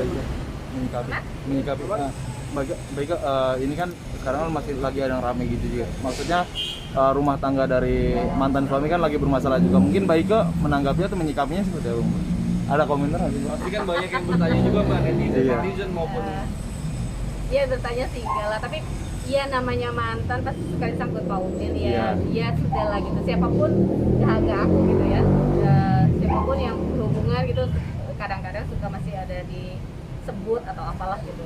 baiknya menyikapi baik ini kan sekarang kan masih lagi ada yang rame gitu juga. Maksudnya rumah tangga dari mantan suami kan lagi bermasalah juga. Mungkin Baike menanggapinya atau menyikapinya seperti apa? Ada komentar nggak sih? Pasti kan banyak yang bertanya juga Mbak, netizen maupun Iya bertanya sih enggak lah, tapi iya namanya mantan pasti suka disangkut pautin ya. Iya sudah lah gitu, siapapun dahaga aku gitu ya. Siapapun yang berhubungan gitu kadang-kadang suka masih ada disebut atau apalah gitu.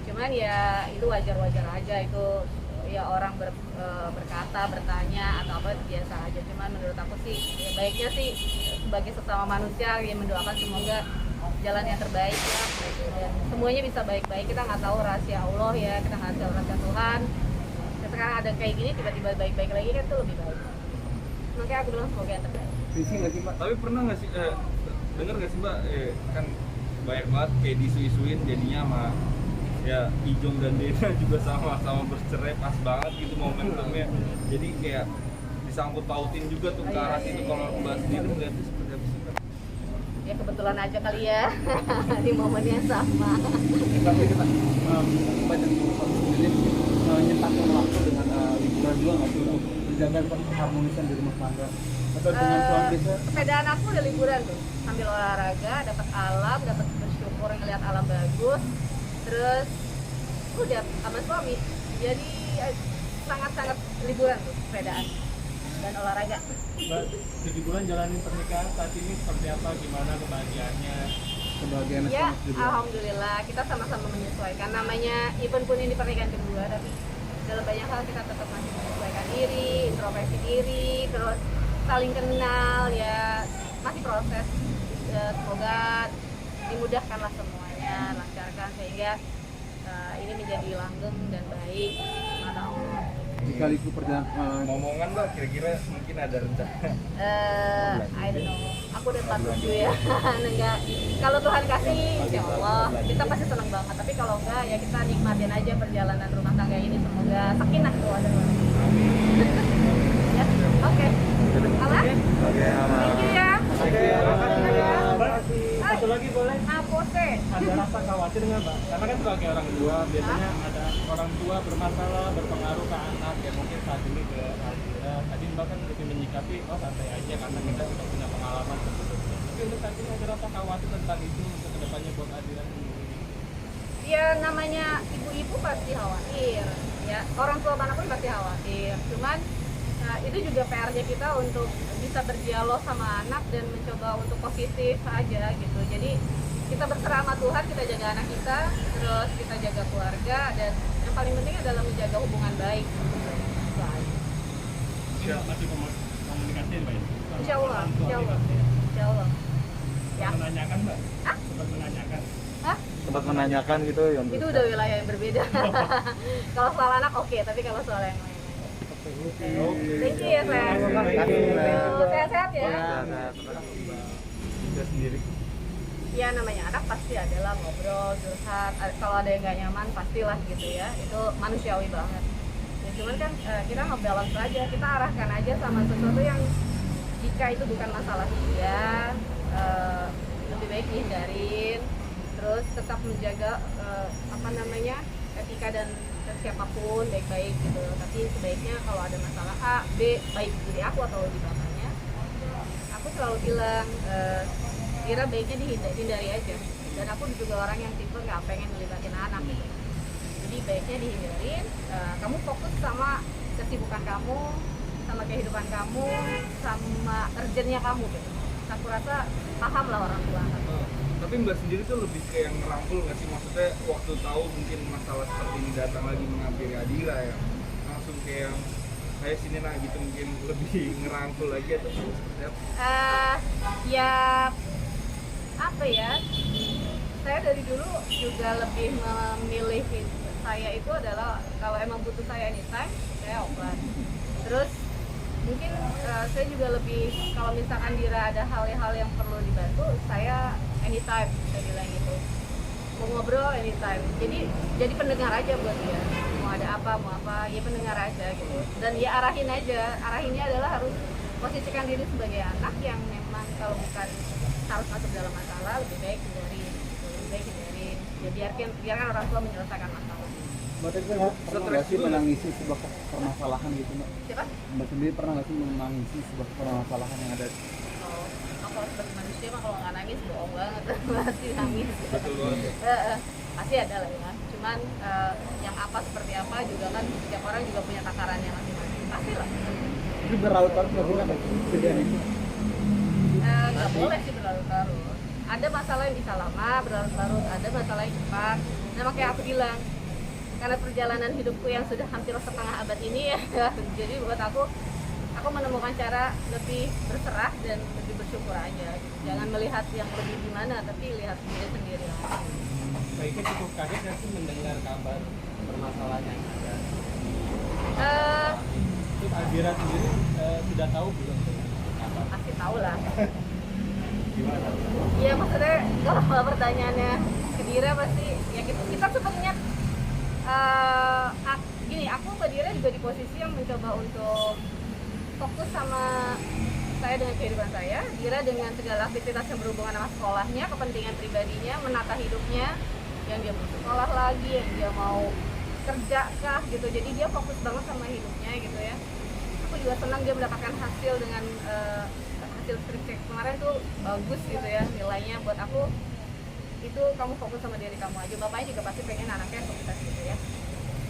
Cuman ya itu wajar-wajar aja, itu ya orang berkata, bertanya atau apa itu biasa aja. Cuman menurut aku sih ya baiknya sih sebagai sesama manusia yang mendoakan semoga jalan yang terbaik ya, dan semuanya bisa baik-baik. Kita nggak tahu rahasia Allah ya, kita nggak tahu rahasia Tuhan. Sekarang ada kayak gini tiba-tiba baik-baik lagi kan itu lebih baik. Makanya aku bilang semoga yang terbaik. Risih nggak sih Mbak? Tapi pernah nggak sih dengar nggak sih Mbak kan banyak banget kayak disu-isuin jadinya sama ya Ijong dan Dena juga sama-sama bercerai pas banget gitu momentumnya. Jadi kayak disangkut pautin juga tuh ke arah situ. Kalau Mbak sendiri melihatnya seperti apa sih Mbak? Ya kebetulan aja kali ya di momen yang sama. Tapi kita banyak nyempatkan waktu dengan liburan juga nggak sih untuk menjaga keharmonisan di rumah tangga atau dengan suami saya? Sepedaan aku udah liburan tuh, sambil olahraga, dapat alam, dapat bersyukur ngeliat alam bagus, terus udah sama suami. Jadi sangat-sangat liburan tuh sepedaan dan olahraga. Mbak, 7 bulan jalanin pernikahan saat ini seperti apa? Gimana kebahagiaannya? Kebahagiaan Ya, alhamdulillah kita sama-sama menyesuaikan. Namanya even pun ini pernikahan kedua, tapi dalam banyak hal kita tetap masih menyesuaikan diri, introspeksi diri, terus saling kenal ya, masih proses. Semoga dimudahkanlah semuanya, lancarkan sehingga ini menjadi langgeng dan baik. Mana Allah. Jika itu perjalanan Ngomongan Mbak, kira-kira mungkin ada rencana? I don't know. Aku udah 47 ya. Enggak. Kalau Tuhan kasih, insya Allah kita pasti senang banget. Tapi kalau enggak, ya kita nikmatin aja perjalanan rumah tangga ini. Semoga sakinah tuh ada. Ya, oke. Alah? Thank you ya. Satu lagi boleh? Pose. Ada rasa khawatir nggak Mbak? Karena kan sebagai orang tua biasanya ada orang tua bermasalah, berpengaruh ke anak ya, mungkin saat ini ke Aldira. Tadi Mbak kan lebih menyikapi oh santai aja karena kita sudah punya pengalaman tersebut. Tapi untuk saat ini ada rasa khawatir tentang itu untuk kedepannya buat Aldira sendiri. Ya namanya ibu-ibu pasti khawatir. Ya orang tua manapun pasti khawatir. Cuman itu juga PR-nya kita untuk bisa berdialog sama anak dan mencoba untuk positif aja gitu. Jadi kita berserah sama Tuhan, kita jaga anak kita, terus kita jaga keluarga, dan yang paling penting adalah menjaga hubungan baik. Masih komunikasi Mbak ya? Insya Allah, insya Allah, insya Allah. Ya. Menanyakan Mbak? Hah? Sempat menanyakan? Hah? sempat menanyakan gitu ya? Itu udah wilayah yang berbeda. Kalau soal anak oke, tapi kalau soal yang lain. Thank you ya sayang. Sehat-sehat ya. Kita sendiri. Ya namanya anak pasti adalah ngobrol, curhat. Kalau ada yang nggak nyaman pastilah gitu ya. Itu manusiawi banget. Ya, cuman kan kita nge-balance aja, kita arahkan aja sama sesuatu yang jika itu bukan masalah dia, lebih baik dihindarin. Terus tetap menjaga etika dan siapapun baik-baik gitu. Tapi sebaiknya kalau ada masalah A, B, baik diri aku atau di bapaknya, aku selalu bilang kira baiknya dihindari aja. Dan aku juga orang yang tipe nggak pengen ngelibatin anak gitu. Jadi baiknya dihindarin. Kamu fokus sama kesibukan kamu, sama kehidupan kamu, sama urgentnya kamu gitu. Aku rasa paham lah orang tua. Tapi Mbak sendiri tuh lebih kayak yang ngerangkul nggak sih? Maksudnya waktu tahu mungkin masalah seperti ini datang lagi menghampiri Adira ya, langsung kayak yang kayak sini nah gitu, mungkin lebih ngerangkul lagi atau seperti apa? Ya apa ya, saya dari dulu juga lebih memilih saya itu adalah kalau emang butuh saya anytime, saya offline. Terus mungkin saya juga lebih, kalau misalkan Dira ada hal-hal yang perlu dibantu, saya anytime, saya bilang gitu. Mau ngobrol anytime. Jadi pendengar aja buat dia. Mau ada apa, mau apa, ya pendengar aja gitu. Dan ya arahin aja. Arahinnya adalah harus posisikan diri sebagai anak yang memang kalau bukan harus masuk dalam masalah, lebih baik hindarin gitu. Lebih baik hindarin. ya biarkan orang tua menyelesaikan masalah. Mbak tadi pernah nggak sih menangisi sebuah permasalahan gitu Mbak? Siapa? Mbak sendiri pernah nggak sih menangisi sebuah permasalahan yang ada? Oh, aku sebagai manusia mah kalau nggak nangis bohong banget, pasti nangis. Betul banget. Pasti ada lah ya. Cuman yang apa seperti apa juga kan setiap orang juga punya takarannya masing-masing. Pasti lah. Itu berlarut-larut nggak sih Mbak kesedihan itu? Nggak boleh sih berlarut-larut. Ada masalah yang bisa lama berlarut-larut, ada masalah yang cepat. Nah makanya aku bilang, karena perjalanan hidupku yang sudah hampir setengah abad ini ya, jadi buat aku menemukan cara lebih berserah dan lebih bersyukur aja. Jangan melihat yang lebih gimana, tapi lihat diri sendiri lah. Baiknya cukup kaget nggak sih mendengar kabar permasalahan yang ada? Terus Adira sendiri sudah tahu belum kabar? Pasti tahu lah. Gimana? Iya maksudnya kalau pertanyaannya ke Dira pasti ya kita sebenarnya gini, aku ke Dira juga di posisi yang mencoba untuk fokus sama saya dengan kehidupan saya, Dira dengan segala aktivitas yang berhubungan sama sekolahnya, kepentingan pribadinya, menata hidupnya, yang dia mau sekolah lagi, yang dia mau kerja kah gitu, jadi dia fokus banget sama hidupnya gitu ya. Aku juga senang dia mendapatkan hasil dengan hasil skripsi kemarin tuh bagus gitu ya nilainya. Buat aku itu kamu fokus sama diri kamu aja, bapaknya juga pasti pengen anaknya sukses gitu ya.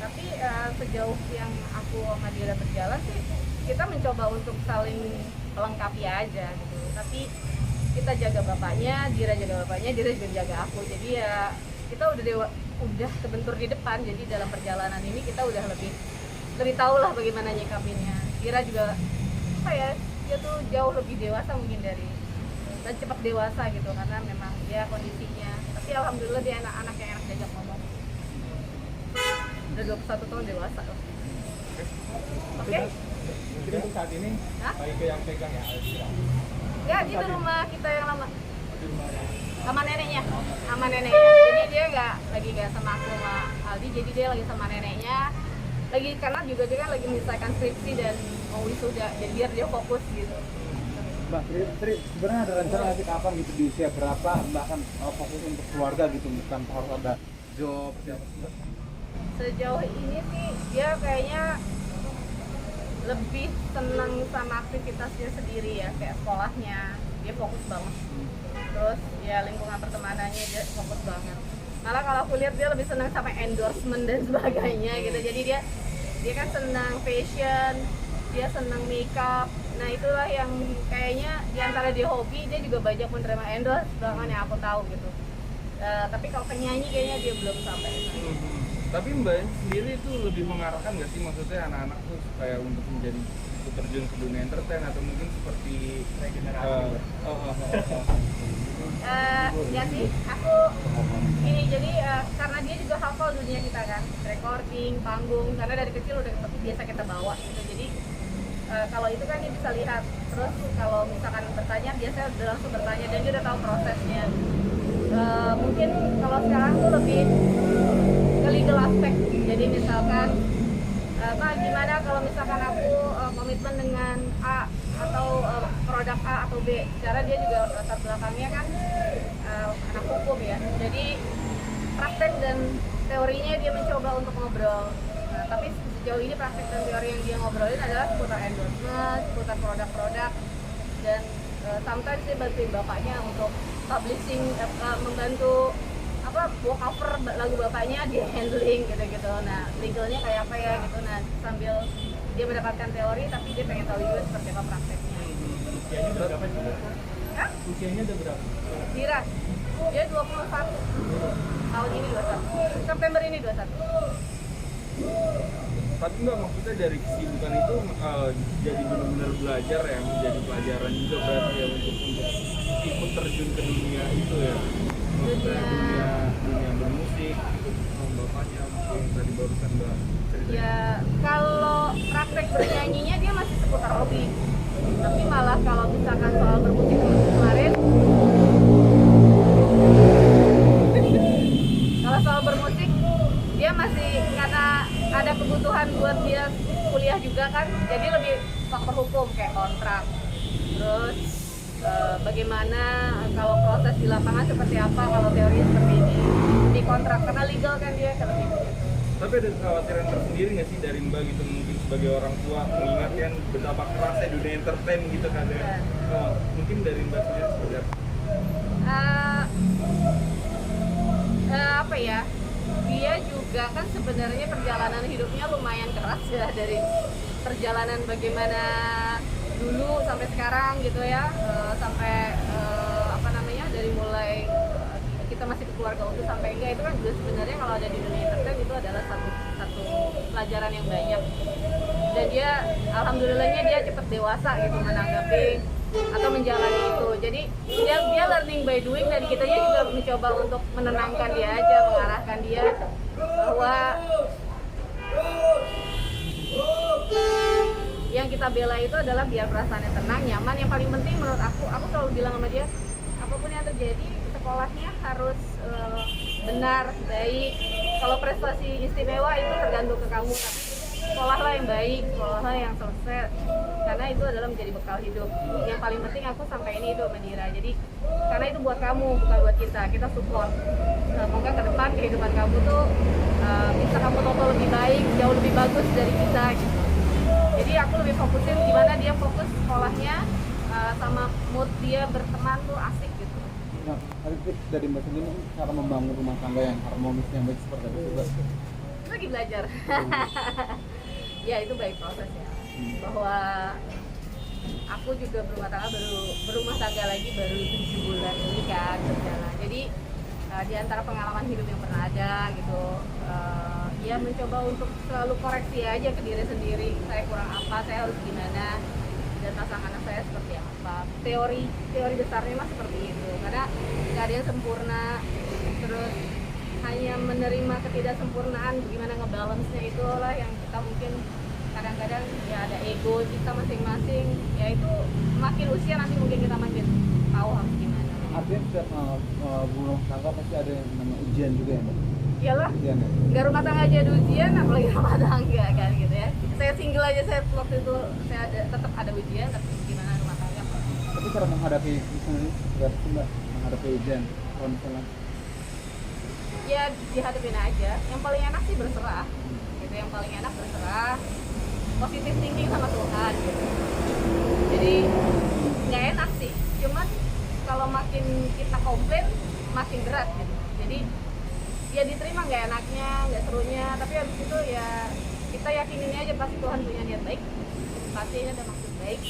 Tapi sejauh yang aku sama Dira berjalan sih kita mencoba untuk saling melengkapi aja gitu. Tapi kita jaga bapaknya, Dira jaga bapaknya, Dira juga jaga aku. Jadi ya kita udah kebentur di depan. Jadi dalam perjalanan ini kita udah lebih tahu lah bagaimana nyikapinnya. Dira juga apa ya, dia tuh jauh lebih dewasa mungkin dari dan cepat dewasa gitu karena memang dia kondisinya. Tapi alhamdulillah dia anak-anak yang enak diajak ngomong. Udah 21 tahun dewasa loh. Oke? Jadi untuk saat ini baik yang pegang ya Adira. Ya di rumah kita yang lama. Di rumah ya. Sama neneknya. Jadi dia nggak sama aku sama Aldi, jadi dia lagi sama neneknya. Lagi karena juga dia kan lagi menyelesaikan skripsi dan mau wisuda, jadi biar dia fokus gitu. Mbak Tri, sebenarnya ada rencana nggak sih kapan gitu di usia berapa Mbak akan fokus untuk keluarga gitu, bukan harus ada job Mbak? Sejauh ini sih dia kayaknya lebih senang sama aktivitasnya sendiri ya, kayak sekolahnya dia fokus banget. Terus ya lingkungan pertemanannya dia fokus banget. Malah kalau aku lihat dia lebih senang sama endorsement dan sebagainya gitu. Jadi dia kan senang fashion, dia senang makeup. Nah itulah yang kayaknya diantara dia hobi, dia juga banyak menerima endorse bahkan yang aku tahu gitu. Tapi kalau penyanyi kayaknya dia belum sampai sana. Tapi Mbak sendiri itu lebih mengarahkan nggak sih, maksudnya anak-anak tuh supaya untuk menjadi terjun ke dunia entertain atau mungkin seperti Regenerasi. Ya sih, aku ini jadi karena dia juga hafal dunia kita kan, recording, panggung, karena dari kecil udah biasa kita bawa gitu. Jadi kalau itu kan dia bisa lihat, terus kalau misalkan bertanya biasanya udah langsung bertanya dan dia udah tahu prosesnya. Mungkin kalau sekarang tuh lebih ke legal aspect, jadi misalkan Pak gimana kalau misalkan aku komitmen dengan A atau produk A atau B, secara dia juga latar belakangnya kan anak hukum ya, jadi praktek dan teorinya dia mencoba untuk ngobrol. Nah, tapi sejauh ini praktek dan teori yang dia ngobrolin adalah seputar endorsement, seputar produk-produk, dan sometimes dia bantuin bapaknya untuk publishing, membantu buat cover lagu bapaknya, dia handling gitu-gitu. Nah legalnya kayak apa ya gitu. Nah sambil dia mendapatkan teori tapi dia pengen tahu juga seperti apa prakteknya. Usianya udah berapa sih? Hah? Usianya udah berapa? Dira, dia 21 tahun ini 21, September ini 21. Tapi Mbak maksudnya dari kesibukan itu jadi benar-benar belajar ya, menjadi pelajaran juga berarti ya untuk ikut terjun ke dunia itu ya, dunia bermusik gitu sama bapaknya mungkin tadi barusan Mbak cerita. Ya kalau praktek bernyanyinya dia masih seputar hobi, tapi malah kalau misalkan soal bermusik kemarin kalau soal bermusik dia masih, karena ada kebutuhan buat dia kuliah juga kan, jadi lebih faktor hukum kayak kontrak, terus bagaimana kalau proses di lapangan seperti apa, kalau teori seperti ini di kontrak, karena legal kan dia kalau gitu. Tapi ada kekhawatiran tersendiri nggak sih dari Mbak gitu, mungkin sebagai orang tua mengingat kan betapa kerasnya dunia entertain gitu kan ya. Mungkin dari Mbak sendiri seperti apa? Apa ya, dia juga kan sebenarnya perjalanan hidupnya lumayan keras ya, dari perjalanan bagaimana dulu sampai sekarang gitu ya, sampai apa namanya, dari mulai kita masih keluarga utuh sampai enggak, itu kan juga sebenarnya kalau ada di dunia entertain itu adalah satu pelajaran yang banyak. Dan dia alhamdulillahnya dia cepat dewasa gitu menanggapi atau menjalani itu. Jadi dia learning by doing, dan kitanya juga mencoba untuk menenangkan dia aja, mengarahkan dia bahwa yang kita bela itu adalah biar perasaannya tenang, nyaman. Yang paling penting menurut aku selalu bilang sama dia, apapun yang terjadi sekolahnya harus benar, baik. Kalau prestasi istimewa itu tergantung ke kamu, tapi sekolahlah yang baik, sekolahlah yang selesai, karena itu adalah menjadi bekal hidup. Yang paling penting aku sampai ini itu Mandira. Jadi karena itu buat kamu, bukan buat kita support. Semoga ke depan kehidupan kamu tuh bisa kamu toto lebih baik, jauh lebih bagus dari kita gitu. Jadi aku lebih fokusin gimana dia fokus sekolahnya, sama mood dia berteman tuh asik gitu. Nah, ada tips dari Mbak sendiri mungkin cara membangun rumah tangga yang harmonis, yang baik seperti apa Mbak? Lagi belajar. Ya itu baik proses ya. Bahwa aku juga berumah tangga lagi baru 7 bulan ini kan berjalan. Jadi di antara pengalaman hidup yang pernah ada gitu, ya mencoba untuk selalu koreksi aja ke diri sendiri, saya kurang apa, saya harus gimana, dan pasangan saya seperti apa. Teori besarnya mah seperti itu, karena nggak ada yang sempurna. Terus hanya menerima ketidaksempurnaan, gimana ngebalance-nya itulah yang kita mungkin kadang-kadang ya ada ego kita masing-masing. Ya itu makin usia nanti mungkin kita makin tahu harus gimana. Artinya setiap rumah tangga pasti ada yang namanya ujian juga ya Mbak? Iyalah, Ujian ya? nggak rumah tangga aja ada ujian, apalagi rumah tangga kan gitu ya. Saya single aja, saya waktu itu saya tetap ada ujian, tapi gimana rumah tangga. Tapi cara menghadapi misalnya seperti itu Mbak, menghadapi ujian kalau misalnya Ya dihadapin aja, yang paling enak sih berserah gitu, yang paling enak berserah, positif thinking sama Tuhan gitu. Jadi nggak enak sih, cuman kalau makin kita komplain makin berat gitu. Jadi ya diterima nggak enaknya, nggak serunya, tapi habis itu ya kita yakinin aja pasti Tuhan punya niat baik, pasti ada maksud baik.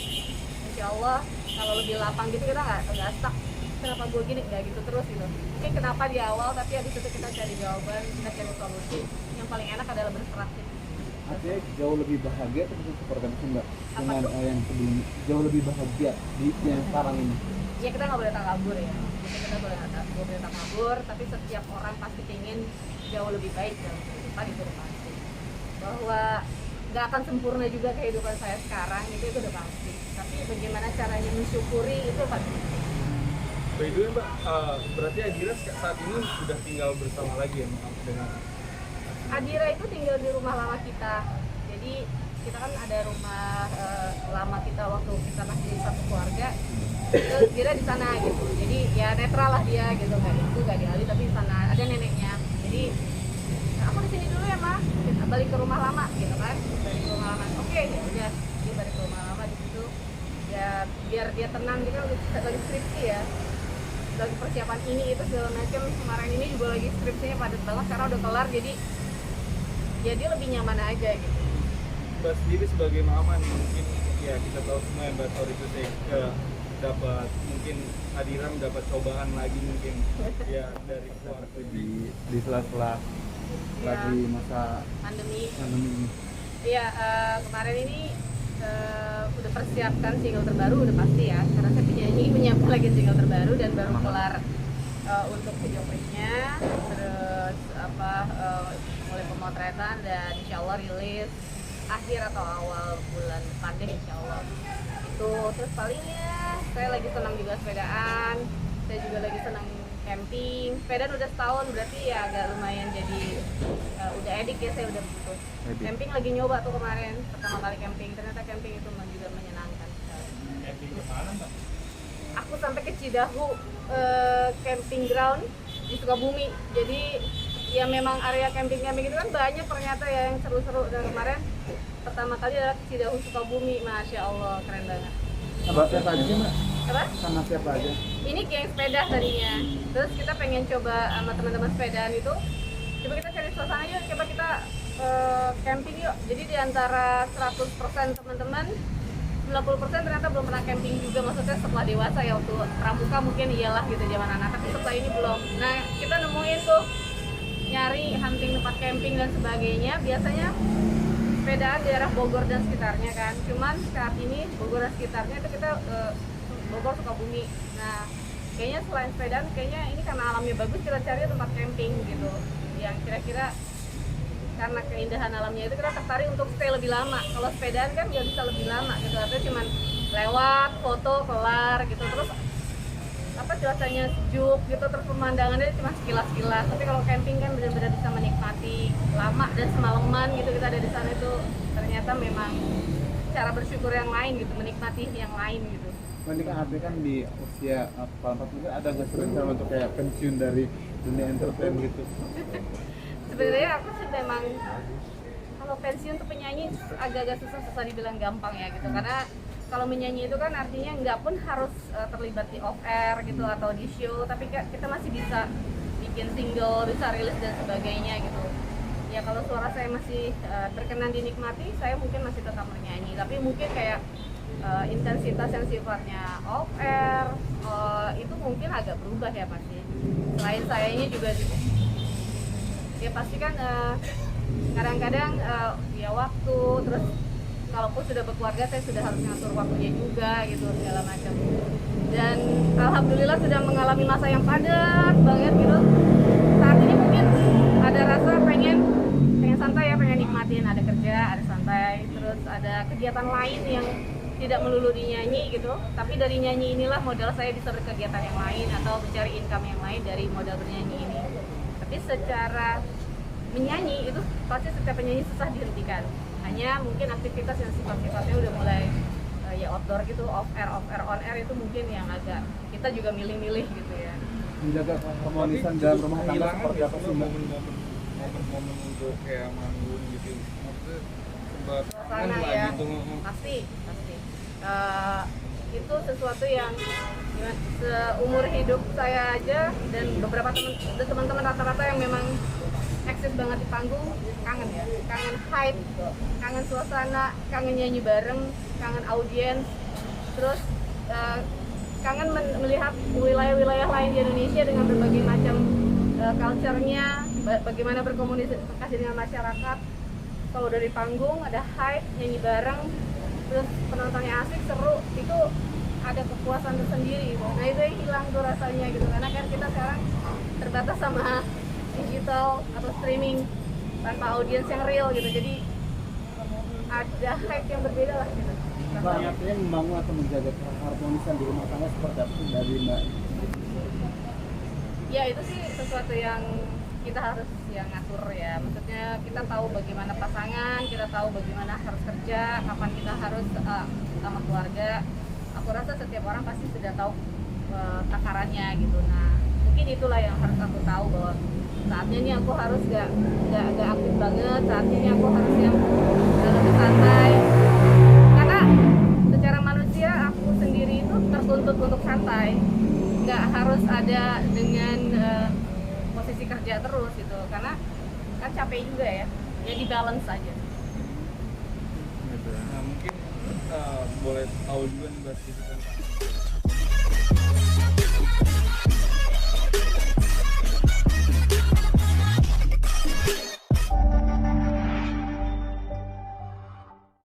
Insya Allah kalau lebih lapang gitu kita nggak stuck. Kenapa gue gini, nggak gitu terus gitu. Mungkin kenapa di awal, tapi habis itu kita cari jawaban, kita cari solusi. Yang paling enak adalah berserah sih. artinya jauh lebih bahagia atau seperti itu Mbak? Apa Dengan tuh? yang sebelum jauh lebih bahagia di yang sekarang ini. Ya kita nggak boleh takabur ya. Kita boleh takabur, tapi setiap orang pasti ingin jauh lebih baik dalam kehidupan, itu udah pasti. Bahwa nggak akan sempurna juga kehidupan saya sekarang, itu udah pasti. Tapi bagaimana caranya mensyukuri itu pasti. By the way Mbak, berarti Adira saat ini sudah tinggal bersama lagi ya Mbak dengan Adira itu tinggal di rumah lama kita. Jadi kita kan ada rumah lama kita waktu kita masih satu keluarga. Itu Adira di sana gitu. Jadi ya netral lah dia gitu, nggak di Ali, tapi di sana ada neneknya. Jadi aku di sini dulu ya mah, kita balik ke rumah lama gitu kan. Balik ke rumah lama. Oke, ya udah dia balik ke rumah lama di situ. Ya biar dia tenang, dia kan lagi skripsi ya. Lagi persiapan ini itu segala macam. Kemarin ini juga lagi skripsinya padat banget karena udah kelar, jadi ya dia lebih nyaman aja gitu. Mbak sendiri sebagai mama nih, mungkin ya kita tahu semua ya Mbak, sorry to say, dapat mungkin Adira mendapat cobaan lagi mungkin ya dari keluarga Di sela-sela Ya, lagi masa pandemi. ini. Iya, kemarin ini udah persiapkan single terbaru udah pasti ya, karena saya penyanyi menyiapkan lagi single terbaru dan baru kelar untuk video klipnya, terus mulai pemotretan dan insya Allah rilis akhir atau awal bulan depan deh insya Allah. Itu terus palingnya saya lagi senang juga sepedaan, saya juga lagi senang camping. Sepedaan udah setahun, berarti ya agak lumayan jadi udah edik ya, saya udah putus. Camping lagi nyoba tuh kemarin, pertama kali camping, ternyata camping itu juga menyenangkan sekali. Camping ke mana Mbak? aku sampai ke Cidahu camping ground di Sukabumi. Jadi ya memang area camping-camping itu kan banyak ternyata ya yang seru-seru. Dan kemarin pertama kali adalah Cidahu Sukabumi, Masya Allah keren banget. Sama siapa aja sih Mbak? Apa? Sama siapa aja? Ini geng sepeda tadinya. Terus kita pengen coba sama teman-teman sepedaan itu, coba kita cari suasana yuk, coba kita camping yuk. Jadi di antara 100% teman-teman, 90% ternyata belum pernah camping juga. Maksudnya setelah dewasa ya, waktu pramuka mungkin iyalah gitu zaman anak, tapi setelah ini belum. Nah kita nemuin tuh, nyari hunting tempat camping dan sebagainya. Biasanya sepedaan daerah Bogor dan sekitarnya kan. Cuman saat ini Bogor dan sekitarnya itu kita Bogor Sukabumi. Nah kayaknya selain sepedaan, kayaknya ini karena alamnya bagus, kita cari tempat camping gitu yang kira-kira karena keindahan alamnya itu kita tertarik untuk stay lebih lama. Kalau sepedaan kan nggak bisa lebih lama gitu, artinya cuma lewat foto kelar gitu, terus apa cuacanya sejuk gitu, terus pemandangannya cuma sekilas-sekilas. Tapi kalau camping kan benar-benar bisa menikmati lama dan semalaman gitu. Kita ada di sana itu ternyata memang cara bersyukur yang lain gitu, menikmati yang lain gitu. Ini kan Abi kan di usia 44 mungkin ada nggak rencana untuk kayak pensiun dari dunia entertain gitu? Sebenarnya aku sih memang kalau pensiun tuh penyanyi agak-agak susah dibilang gampang ya gitu, karena kalau menyanyi itu kan artinya nggak pun harus terlibat di off air gitu atau di show, tapi kita masih bisa bikin single, bisa rilis dan sebagainya gitu. Ya kalau suara saya masih berkenan dinikmati, saya mungkin masih tetap menyanyi, tapi mungkin kayak intensitas yang sifatnya off air itu mungkin agak berubah ya pasti. Selain sayanya juga ya pasti kan kadang-kadang ya waktu, terus kalaupun sudah berkeluarga saya sudah harus ngatur waktunya juga gitu segala macam. Dan alhamdulillah sudah mengalami masa yang padat banget gitu. Saat ini mungkin ada rasa pengen santai ya, pengen nikmatin, ada kerja, ada santai, terus ada kegiatan lain yang tidak melulu di nyanyi gitu. Tapi dari nyanyi inilah modal saya bisa berkegiatan yang lain atau mencari income yang lain dari modal bernyanyi ini. Tapi secara menyanyi itu pasti setiap penyanyi susah dihentikan. Hanya mungkin aktivitas yang sifat-sifatnya udah mulai ya outdoor gitu, off air, on air itu mungkin yang agak kita juga milih-milih gitu ya. Menjaga keharmonisan dalam rumah tangga seperti apa sih Mbak? momen untuk kayak manggung gitu, maksudnya sempat kangen Suasana lah ya, gitu. pasti itu sesuatu yang seumur hidup saya aja dan beberapa teman-teman rata-rata yang memang eksis banget di panggung, kangen ya, kangen hype, kangen suasana, kangen nyanyi bareng, kangen audiens, terus kangen melihat wilayah-wilayah lain di Indonesia dengan berbagai macam culture-nya, bagaimana berkomunikasi dengan masyarakat. Kalau udah di panggung ada hype, nyanyi bareng, terus penontonnya asik, seru, itu ada kepuasan tersendiri. Nah itu yang hilang tuh rasanya gitu, karena kan kita sekarang terbatas sama digital atau streaming tanpa audiens yang real gitu, jadi ada hype yang berbeda lah gitu. Mbak, artinya membangun atau menjaga keharmonisan di rumah tangga seperti apa sih dari Mbak? Ya itu sih sesuatu yang kita harus yang ngatur ya, maksudnya kita tahu bagaimana pasangan, kita tahu bagaimana harus kerja, kapan kita harus sama keluarga. Aku rasa setiap orang pasti sudah tahu takarannya gitu. Nah mungkin itulah yang harus aku tahu, bahwa saatnya ini aku harus gak aktif banget, saatnya ini aku harus yang lebih santai, karena secara manusia aku sendiri itu tertuntut untuk santai, nggak harus ada dengan posisi kerja terus gitu, karena kan capek juga ya, ya di balance aja. Nah mungkin boleh tahu juga nih Mbak gitu kan.